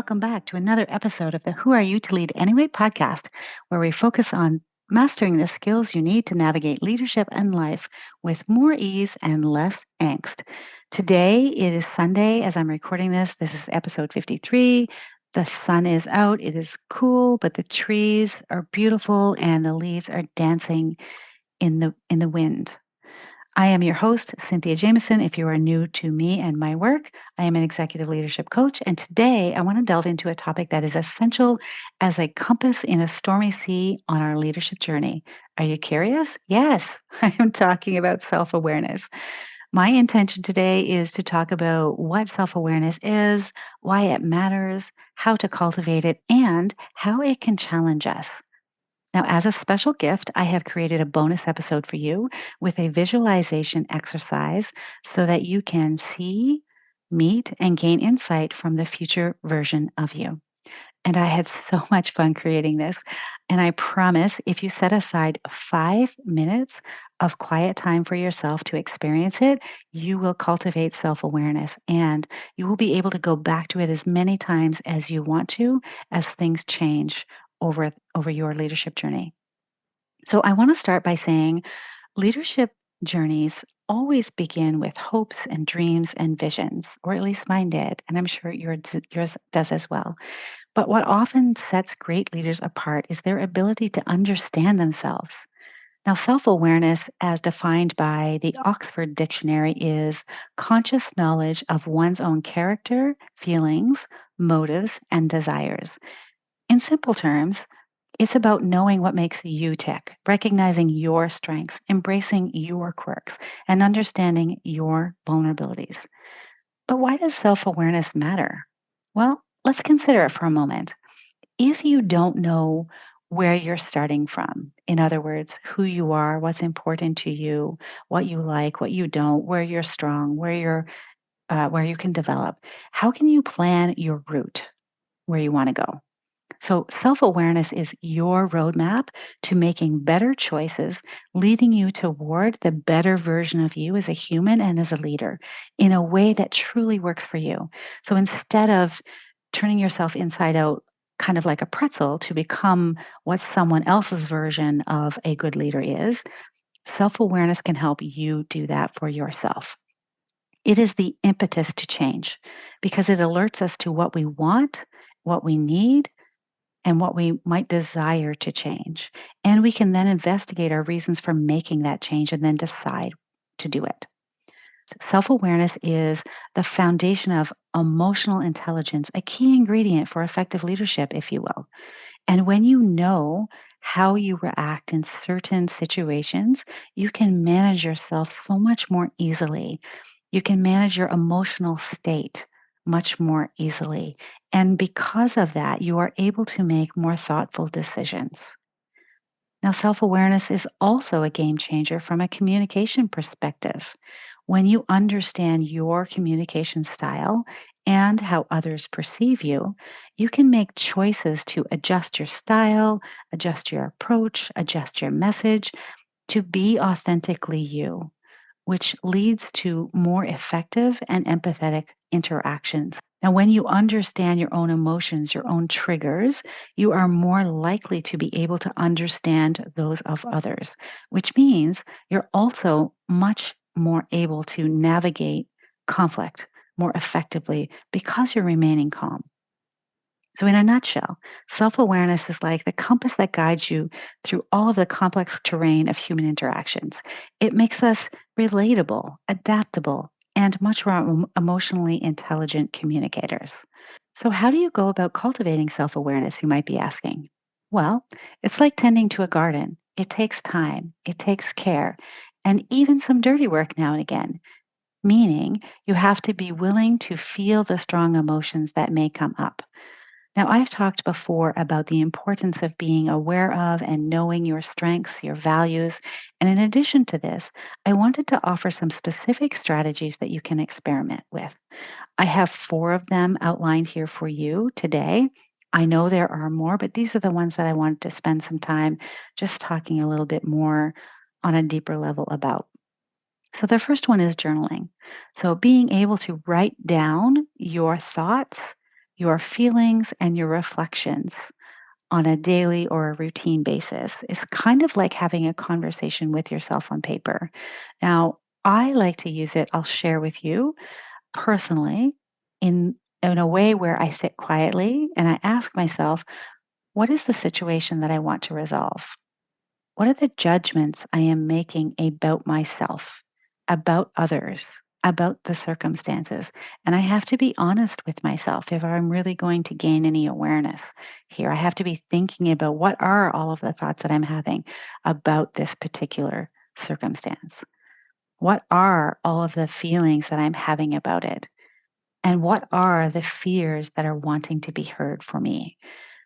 welcome back to another episode of the Who Are You to Lead Anyway podcast, where we focus on mastering the skills you need to navigate leadership and life with more ease and less angst. Today, it is Sunday as I'm recording this. This is episode 53. The sun is out, it is cool, but the trees are beautiful and the leaves are dancing in the wind. I am your host, Cynthia Jamison. If you are new to me and my work, I am an executive leadership coach. And today I want to delve into a topic that is essential as a compass in a stormy sea on our leadership journey. Are you curious? Yes, I am talking about self awareness. My intention today is to talk about what self awareness is, why it matters, how to cultivate it, and how it can challenge us. Now, as a special gift, I have created a bonus episode for you with a visualization exercise so that you can see, meet, and gain insight from the future version of you. And I had so much fun creating this. And I promise if you set aside 5 minutes of quiet time for yourself to experience it, you will cultivate self awareness and you will be able to go back to it as many times as you want to as things change over your leadership journey. So I want to start by saying leadership journeys always begin with hopes and dreams and visions, or at least mine did, and I'm sure yours does as well. But what often sets great leaders apart is their ability to understand themselves. Now, self awareness, as defined by the Oxford Dictionary, is conscious knowledge of one's own character, feelings, motives, and desires. In simple terms, it's about knowing what makes you tick, recognizing your strengths, embracing your quirks, and understanding your vulnerabilities. But why does self awareness matter? Well, let's consider it for a moment. If you don't know where you're starting from, in other words, who you are, what's important to you, what you like, what you don't, where you're strong, where you can develop, how can you plan your route where you want to go? So, self awareness is your roadmap to making better choices, leading you toward the better version of you as a human and as a leader in a way that truly works for you. So, instead of turning yourself inside out, kind of like a pretzel, to become what someone else's version of a good leader is, self awareness can help you do that for yourself. It is the impetus to change because it alerts us to what we want, what we need, and what we might desire to change. And we can then investigate our reasons for making that change and then decide to do it. Self awareness is the foundation of emotional intelligence, a key ingredient for effective leadership, if you will. And when you know how you react in certain situations, you can manage yourself so much more easily. You can manage your emotional state much more easily. And because of that, you are able to make more thoughtful decisions. Now, self awareness is also a game changer from a communication perspective. When you understand your communication style and how others perceive you, you can make choices to adjust your style, adjust your approach, adjust your message to be authentically you, which leads to more effective and empathetic interactions. Now, when you understand your own emotions, your own triggers, you are more likely to be able to understand those of others, which means you're also much more able to navigate conflict more effectively because you're remaining calm. So, in a nutshell, self awareness is like the compass that guides you through all of the complex terrain of human interactions. It makes us relatable, adaptable, and much more emotionally intelligent communicators. So, how do you go about cultivating self awareness, you might be asking? Well, it's like tending to a garden. It takes time, it takes care, and even some dirty work now and again, meaning you have to be willing to feel the strong emotions that may come up. Now, I've talked before about the importance of being aware of and knowing your strengths, your values. And in addition to this, I wanted to offer some specific strategies that you can experiment with. I have 4 of them outlined here for you today. I know there are more, but these are the ones that I wanted to spend some time just talking a little bit more on a deeper level about. So, the first one is journaling. So, being able to write down your thoughts, your feelings and your reflections on a daily or a routine basis is kind of like having a conversation with yourself on paper. Now, I like to use it, I'll share with you personally in a way where I sit quietly and I ask myself, what is the situation that I want to resolve? What are the judgments I am making about myself, about others, about the circumstances? And I have to be honest with myself if I'm really going to gain any awareness here. I have to be thinking about what are all of the thoughts that I'm having about this particular circumstance? What are all of the feelings that I'm having about it? And what are the fears that are wanting to be heard for me?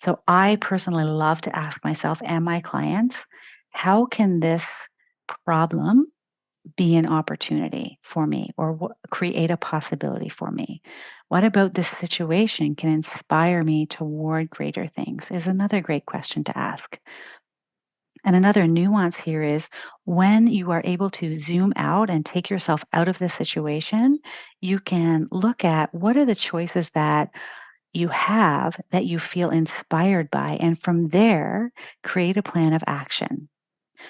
So I personally love to ask myself and my clients, how can this problem be an opportunity for me or create a possibility for me? What about this situation can inspire me toward greater things? Is another great question to ask. And another nuance here is when you are able to zoom out and take yourself out of the situation, you can look at what are the choices that you have that you feel inspired by, and from there, create a plan of action.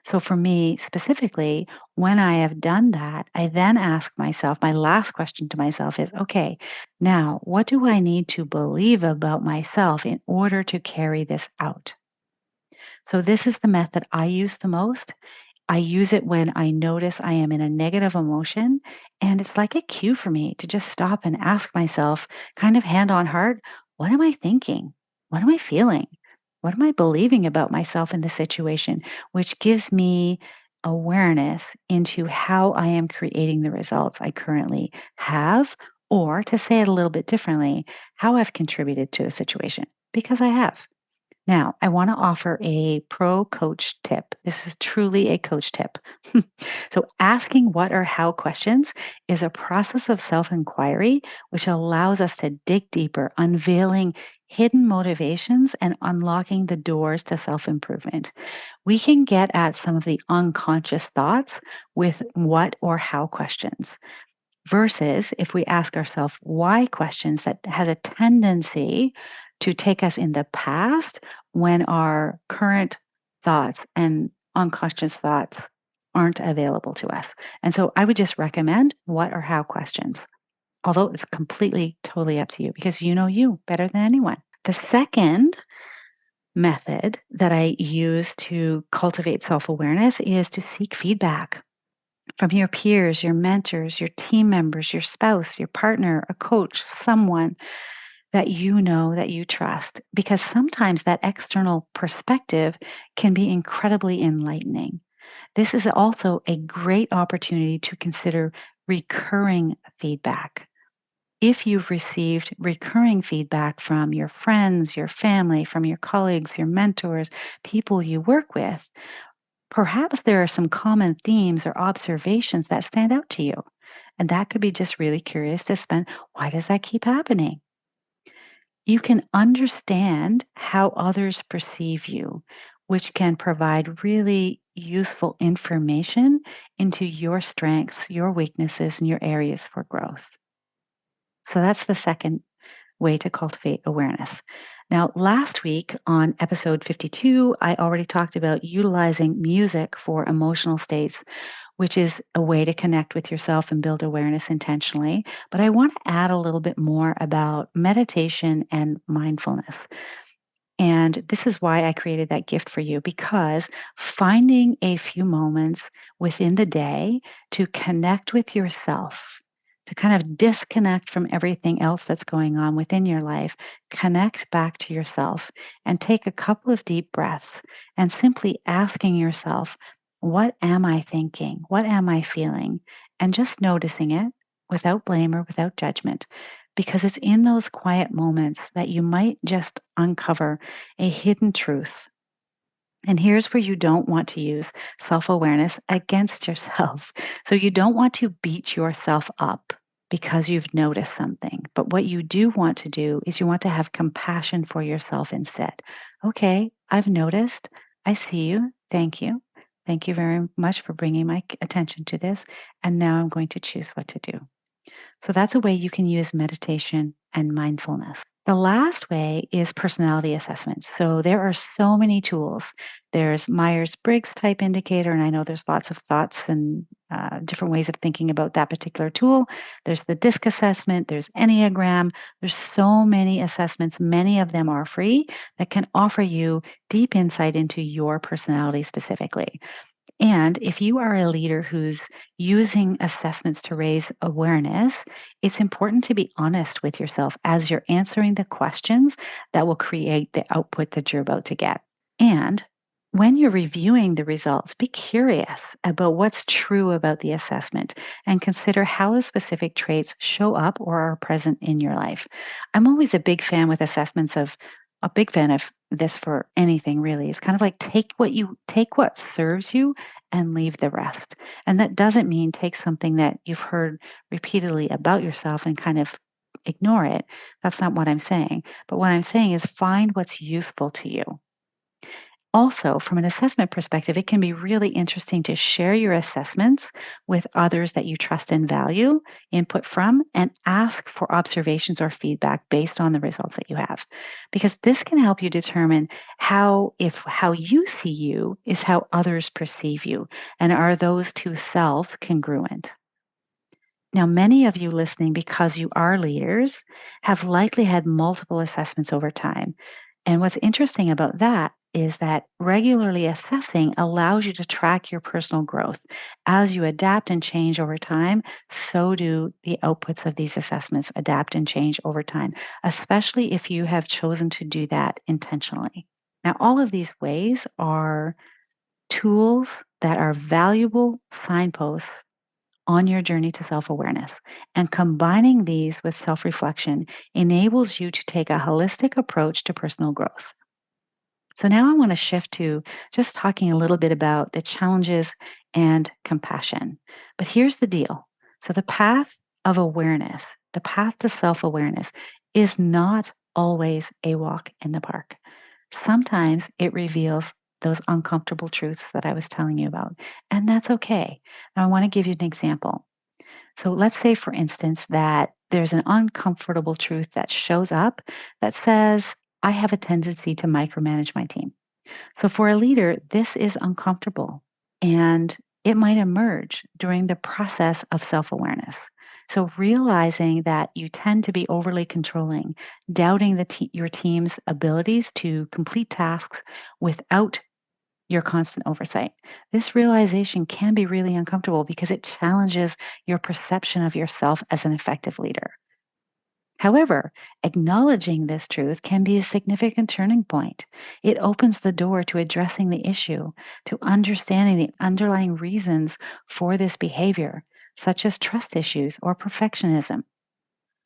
So, for me specifically, when I have done that, I then ask myself, my last question to myself is okay, now what do I need to believe about myself in order to carry this out? So, this is the method I use the most. I use it when I notice I am in a negative emotion. And it's like a cue for me to just stop and ask myself, kind of hand on heart, what am I thinking? What am I feeling? What am I believing about myself in this situation? Which gives me awareness into how I am creating the results I currently have, or to say it a little bit differently, how I've contributed to the situation, because I have. Now, I want to offer a pro coach tip. This is truly a coach tip. So, asking what or how questions is a process of self inquiry, which allows us to dig deeper, unveiling hidden motivations and unlocking the doors to self improvement. We can get at some of the unconscious thoughts with what or how questions. Versus if we ask ourselves why questions, that has a tendency to take us in the past when our current thoughts and unconscious thoughts aren't available to us. And so I would just recommend what or how questions, although it's completely, totally up to you because you know you better than anyone. The second method that I use to cultivate self awareness is to seek feedback from your peers, your mentors, your team members, your spouse, your partner, a coach, someone that you know that you trust. Because sometimes that external perspective can be incredibly enlightening. This is also a great opportunity to consider recurring feedback. If you've received recurring feedback from your friends, your family, from your colleagues, your mentors, people you work with, perhaps there are some common themes or observations that stand out to you. And that could be just really curious to spend. Why does that keep happening? You can understand how others perceive you, which can provide really useful information into your strengths, your weaknesses, and your areas for growth. So that's the second way to cultivate awareness. Now, last week on episode 52, I already talked about utilizing music for emotional states, which is a way to connect with yourself and build awareness intentionally. But I want to add a little bit more about meditation and mindfulness. And this is why I created that gift for you because finding a few moments within the day to connect with yourself, to kind of disconnect from everything else that's going on within your life, connect back to yourself and take a couple of deep breaths and simply asking yourself, what am I thinking? What am I feeling? And just noticing it without blame or without judgment because it's in those quiet moments that you might just uncover a hidden truth. And here's where you don't want to use self awareness against yourself. So you don't want to beat yourself up because you've noticed something. But what you do want to do is you want to have compassion for yourself instead. Okay, I've noticed. I see you. Thank you. Thank you very much for bringing my attention to this. And now I'm going to choose what to do. So that's a way you can use meditation and mindfulness. The last way is personality assessments. So there are so many tools. There's Myers-Briggs type indicator, and I know there's lots of thoughts and different ways of thinking about that particular tool. There's the DISC assessment, there's Enneagram. There's so many assessments. Many of them are free that can offer you deep insight into your personality specifically. And if you are a leader who's using assessments to raise awareness, it's important to be honest with yourself as you're answering the questions that will create the output that you're about to get. And when you're reviewing the results, be curious about what's true about the assessment and consider how the specific traits show up or are present in your life. I'm always a big fan of this for anything really. It's kind of like take what serves you and leave the rest. And that doesn't mean take something that you've heard repeatedly about yourself and kind of ignore it. That's not what I'm saying. But what I'm saying is find what's useful to you. Also, from an assessment perspective, it can be really interesting to share your assessments with others that you trust and value input from and ask for observations or feedback based on the results that you have. Because this can help you determine if how you see you is how others perceive you. And are those two selves congruent? Now, many of you listening, because you are leaders, have likely had multiple assessments over time. And what's interesting about that is that regularly assessing allows you to track your personal growth. As you adapt and change over time, so do the outputs of these assessments adapt and change over time, especially if you have chosen to do that intentionally. Now, all of these ways are tools that are valuable signposts on your journey to self awareness. And combining these with self reflection enables you to take a holistic approach to personal growth. So now I want to shift to just talking a little bit about the challenges and compassion. But here's the deal. So the path of awareness, the path to self awareness is not always a walk in the park. Sometimes it reveals those uncomfortable truths that I was telling you about, and that's okay. Now, I want to give you an example. So let's say, for instance, that there's an uncomfortable truth that shows up that says, I have a tendency to micromanage my team. So for a leader, this is uncomfortable and it might emerge during the process of self awareness. So realizing that you tend to be overly controlling, doubting your team's abilities to complete tasks without your constant oversight. This realization can be really uncomfortable because it challenges your perception of yourself as an effective leader. However, acknowledging this truth can be a significant turning point. It opens the door to addressing the issue, to understanding the underlying reasons for this behavior, such as trust issues or perfectionism,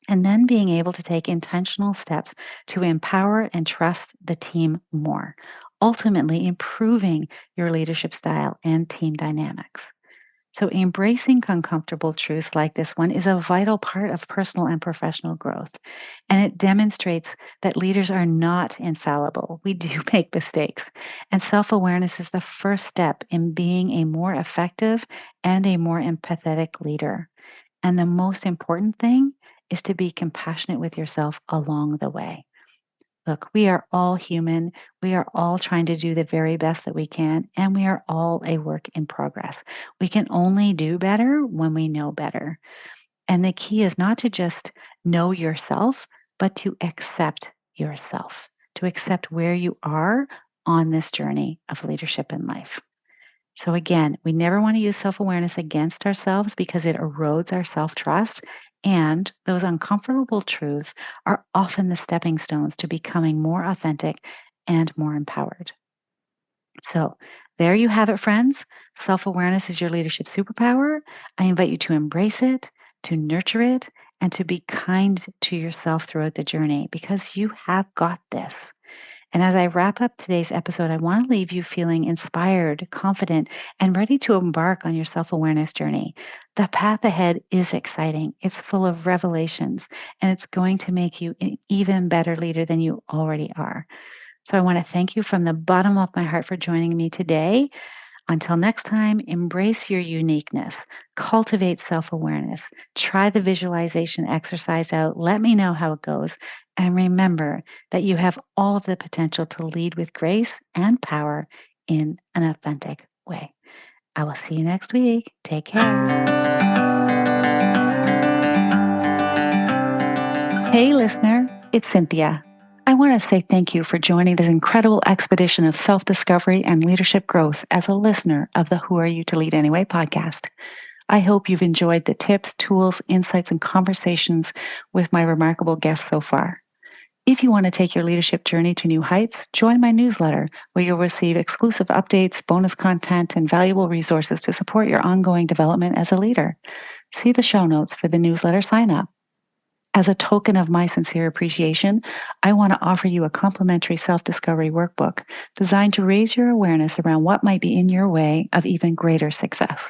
and then being able to take intentional steps to empower and trust the team more, ultimately improving your leadership style and team dynamics. So, embracing uncomfortable truths like this one is a vital part of personal and professional growth. And it demonstrates that leaders are not infallible. We do make mistakes. And self awareness is the first step in being a more effective and a more empathetic leader. And the most important thing is to be compassionate with yourself along the way. Look, we are all human. We are all trying to do the very best that we can, and we are all a work in progress. We can only do better when we know better. And the key is not to just know yourself, but to accept yourself, to accept where you are on this journey of leadership in life. So, again, we never want to use self awareness against ourselves because it erodes our self trust. And those uncomfortable truths are often the stepping stones to becoming more authentic and more empowered. So, there you have it, friends. Self awareness is your leadership superpower. I invite you to embrace it, to nurture it, and to be kind to yourself throughout the journey because you have got this. And as I wrap up today's episode, I want to leave you feeling inspired, confident, and ready to embark on your self awareness journey. The path ahead is exciting, it's full of revelations, and it's going to make you an even better leader than you already are. So I want to thank you from the bottom of my heart for joining me today. Until next time, embrace your uniqueness, cultivate self awareness, try the visualization exercise out. Let me know how it goes. And remember that you have all of the potential to lead with grace and power in an authentic way. I will see you next week. Take care. Hey, listener, it's Cynthia. I want to say thank you for joining this incredible expedition of self discovery and leadership growth as a listener of the Who Are You to Lead Anyway podcast. I hope you've enjoyed the tips, tools, insights, and conversations with my remarkable guests so far. If you want to take your leadership journey to new heights, join my newsletter where you'll receive exclusive updates, bonus content, and valuable resources to support your ongoing development as a leader. See the show notes for the newsletter sign up. As a token of my sincere appreciation, I want to offer you a complimentary self discovery workbook designed to raise your awareness around what might be in your way of even greater success.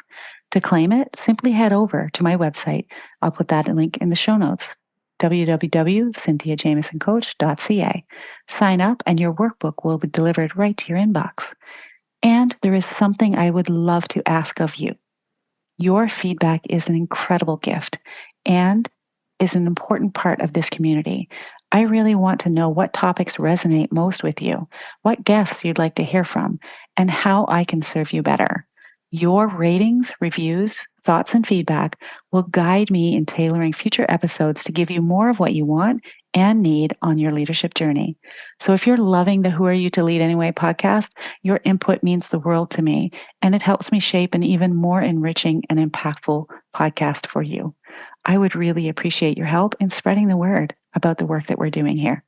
To claim it, simply head over to my website. I'll put that link in the show notes www.cynthiajamisoncoach.ca. Sign up, and your workbook will be delivered right to your inbox. And there is something I would love to ask of you. Your feedback is an incredible gift and is an important part of this community. I really want to know what topics resonate most with you, what guests you'd like to hear from, and how I can serve you better. Your ratings, reviews, thoughts, and feedback will guide me in tailoring future episodes to give you more of what you want and need on your leadership journey. So if you're loving the Who Are You to Lead Anyway podcast, your input means the world to me, and it helps me shape an even more enriching and impactful podcast for you. I would really appreciate your help in spreading the word about the work that we're doing here.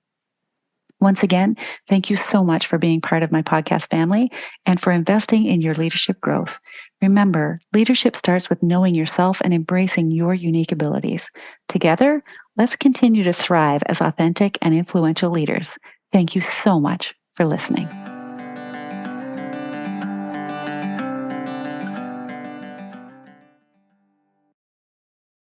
Once again, thank you so much for being part of my podcast family and for investing in your leadership growth. Remember, leadership starts with knowing yourself and embracing your unique abilities. Together, let's continue to thrive as authentic and influential leaders. Thank you so much for listening.